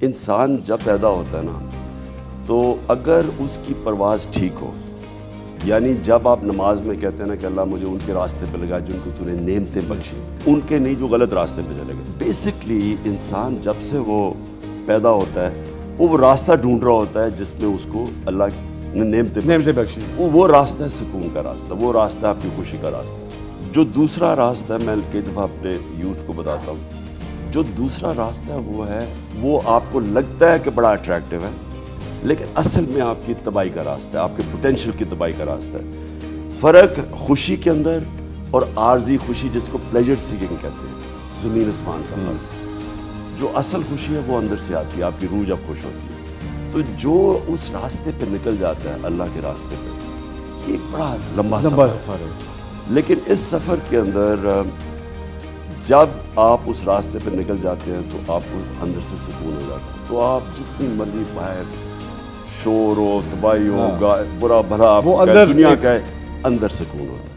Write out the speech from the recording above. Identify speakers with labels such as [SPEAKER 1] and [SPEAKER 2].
[SPEAKER 1] انسان جب پیدا ہوتا ہے نا تو اگر اس کی پرواز ٹھیک ہو، یعنی جب آپ نماز میں کہتے ہیں نا کہ اللہ مجھے ان کے راستے پہ لگا جن کو تو نے نعمتیں بخشی، ان کے نہیں جو غلط راستے پہ چلے گئے. بیسکلی انسان جب سے وہ پیدا ہوتا ہے وہ راستہ ڈھونڈ رہا ہوتا ہے جس میں اس کو اللہ نے نعمتیں بخشی. وہ راستہ ہے سکون کا راستہ، وہ راستہ ہے آپ کی خوشی کا راستہ. جو دوسرا راستہ ہے، میں کئی دفعہ اپنے یوتھ کو بتاتا ہوں، جو دوسرا راستہ ہے وہ آپ کو لگتا ہے کہ بڑا اٹریکٹیو ہے لیکن اصل میں آپ کی تباہی کا راستہ ہے، آپ کے پوٹینشیل کی تباہی کا راستہ ہے. فرق خوشی کے اندر اور عارضی خوشی جس کو پلیجر سیکنگ کہتے ہیں، زمین آسمان کا فرق. جو اصل خوشی ہے وہ اندر سے آتی ہے، آپ کی روح جب خوش ہوتی ہے. تو جو اس راستے پہ نکل جاتا ہے اللہ کے راستے پہ، یہ ایک بڑا لمبا سفر ہے. لیکن اس سفر کے اندر جب آپ اس راستے پہ نکل جاتے ہیں تو آپ کو اندر سے سکون ہو جاتا ہے. تو آپ جتنی مرضی باہر شور ہو، تباہی ہو، برا بھلا دنیا کا ہے، اندر سکون ہوتا ہے.